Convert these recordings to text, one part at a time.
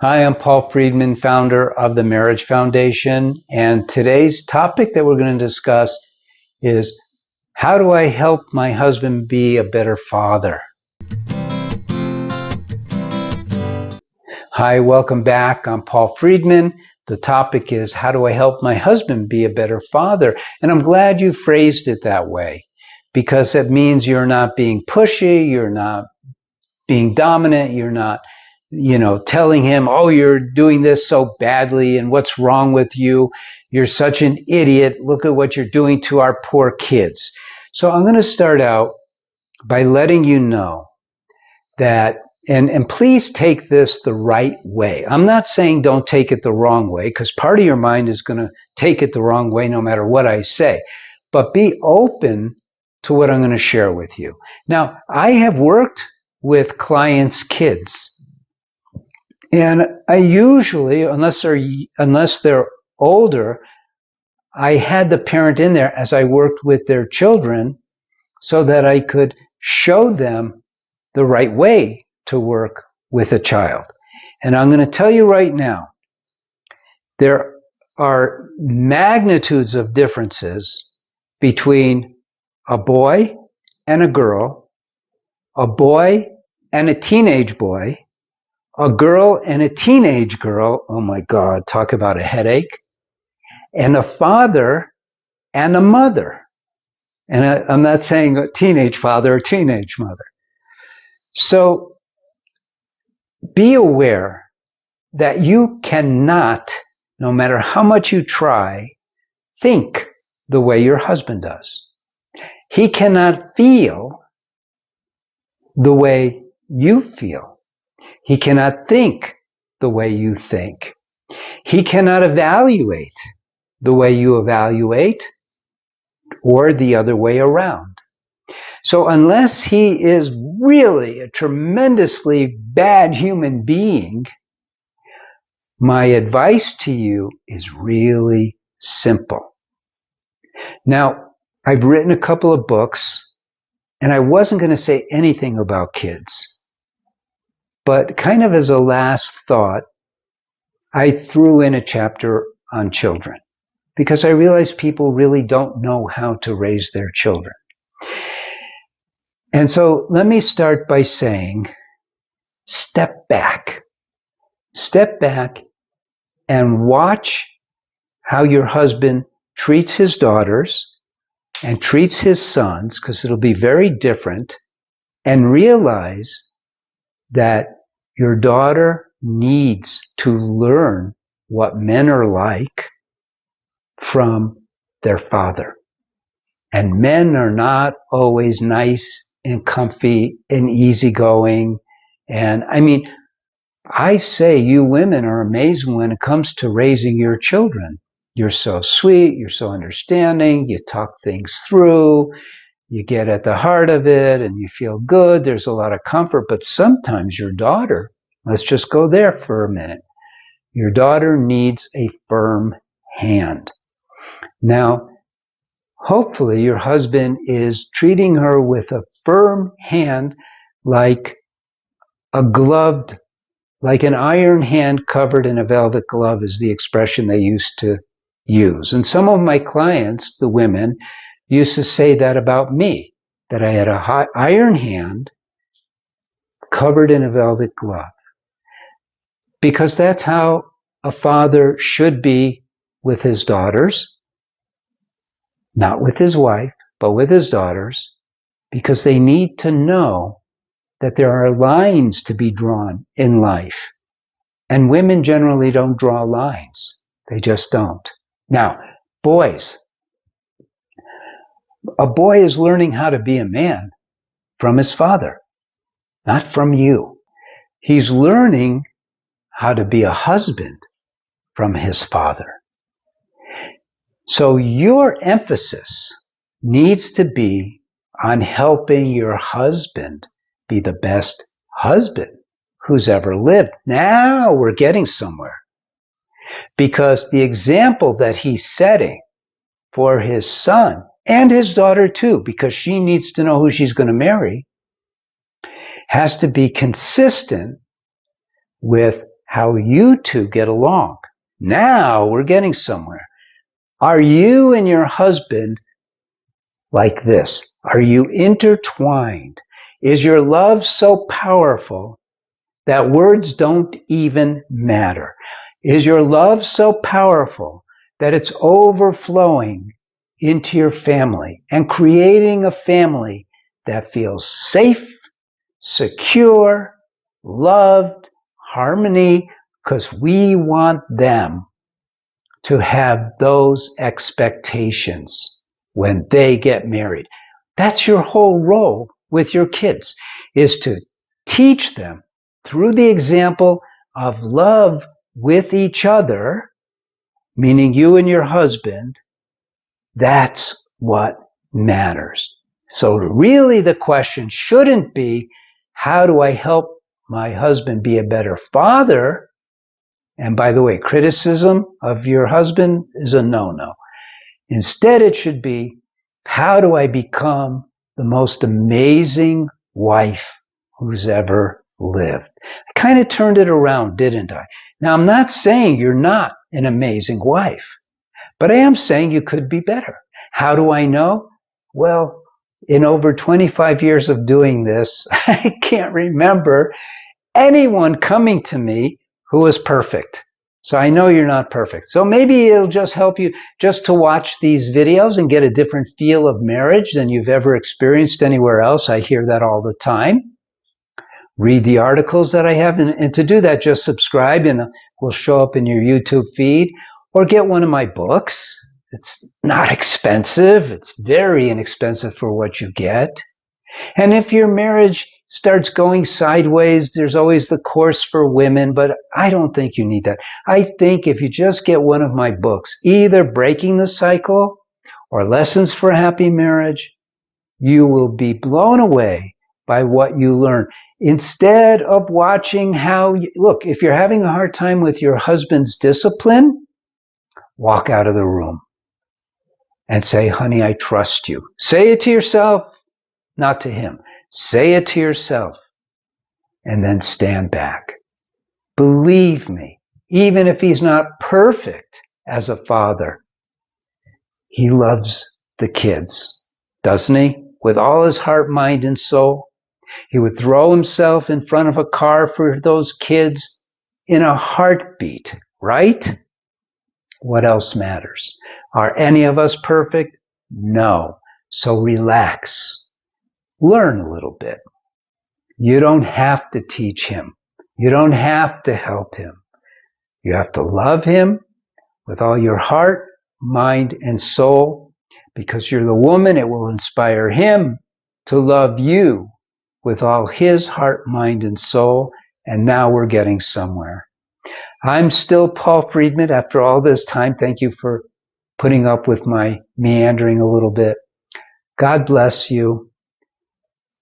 Hi, I'm Paul Friedman, founder of the Marriage Foundation, and today's topic that we're going to discuss is how do I help my husband be a better father? Hi, welcome back. I'm Paul Friedman. The topic is how do I help my husband be a better father? And I'm glad you phrased it that way because it means you're not being pushy, you're not being dominant, you're not telling him, oh, you're doing this so badly and what's wrong with you? You're such an idiot. Look at what you're doing to our poor kids. So I'm going to start out by letting you know that, and please take this the right way. I'm not saying don't take it the wrong way, because part of your mind is going to take it the wrong way no matter what I say. But be open to what I'm going to share with you. Now, I have worked with clients' kids. And I usually, unless they're older, I had the parent in there as I worked with their children so that I could show them the right way to work with a child. And I'm going to tell you right now, there are magnitudes of differences between a boy and a girl, a boy and a teenage boy, a girl and a teenage girl. Oh my God, talk about a headache. And a father and a mother. And I'm not saying a teenage father or teenage mother. So be aware that you cannot, no matter how much you try, think the way your husband does. He cannot feel the way you feel. He cannot think the way you think. He cannot evaluate the way you evaluate, or the other way around. So unless he is really a tremendously bad human being, my advice to you is really simple. Now, I've written a couple of books, and I wasn't going to say anything about kids. But kind of as a last thought, I threw in a chapter on children because I realized people really don't know how to raise their children. And so let me start by saying, step back and watch how your husband treats his daughters and treats his sons, because it'll be very different, and realize that your daughter needs to learn what men are like from their father. And men are not always nice and comfy and easygoing. And I mean, I say you women are amazing when it comes to raising your children. You're so sweet, you're so understanding, you talk things through, you get at the heart of it, and you feel good. There's a lot of comfort. But sometimes your daughter, let's just go there for a minute, your daughter needs a firm hand. Now, hopefully your husband is treating her with a firm hand, like a gloved, like an iron hand covered in a velvet glove is the expression they used to use. And some of my clients, the women, used to say that about me, that I had a iron hand covered in a velvet glove. Because that's how a father should be with his daughters, not with his wife, but with his daughters, because they need to know that there are lines to be drawn in life. And women generally don't draw lines. They just don't. Now, boys, a boy is learning how to be a man from his father, not from you. He's learning how to be a husband from his father. So your emphasis needs to be on helping your husband be the best husband who's ever lived. Now we're getting somewhere. Because the example that he's setting for his son and his daughter too, because she needs to know who she's going to marry, has to be consistent with how you two get along. Now we're getting somewhere. Are you and your husband like this? Are you intertwined? Is your love so powerful that words don't even matter? Is your love so powerful that it's overflowing into your family and creating a family that feels safe, secure, loved, harmony, because we want them to have those expectations when they get married. That's your whole role with your kids, is to teach them through the example of love with each other, meaning you and your husband. That's what matters. So really the question shouldn't be, how do I help my husband be a better father? And by the way, criticism of your husband is a no-no. Instead, it should be, how do I become the most amazing wife who's ever lived? I kind of turned it around, didn't I? Now, I'm not saying you're not an amazing wife, but I am saying you could be better. How do I know? Well, in over 25 years of doing this, I can't remember anyone coming to me who was perfect. So I know you're not perfect. So maybe it'll just help you just to watch these videos and get a different feel of marriage than you've ever experienced anywhere else. I hear that all the time. Read the articles that I have, and to do that, just subscribe and it will show up in your YouTube feed, or get one of my books. It's not expensive. It's very inexpensive for what you get. And if your marriage starts going sideways, there's always the course for women, but I don't think you need that. I think if you just get one of my books, either Breaking the Cycle or Lessons for a Happy Marriage, you will be blown away by what you learn. Instead of watching look, if you're having a hard time with your husband's discipline, walk out of the room and say, honey, I trust you. Say it to yourself, not to him. Say it to yourself and then stand back. Believe me, even if he's not perfect as a father, he loves the kids, doesn't he? With all his heart, mind, and soul. He would throw himself in front of a car for those kids in a heartbeat, right? What else matters? Are any of us perfect? No. So relax. Learn a little bit. You don't have to teach him. You don't have to help him. You have to love him with all your heart, mind, and soul. Because you're the woman, it will inspire him to love you with all his heart, mind, and soul. And now we're getting somewhere. I'm still Paul Friedman after all this time. Thank you for putting up with my meandering a little bit. God bless you.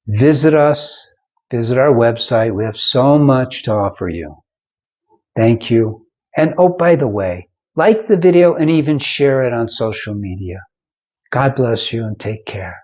Visit us. Visit our website. We have so much to offer you. Thank you. And oh, by the way, like the video and even share it on social media. God bless you and take care.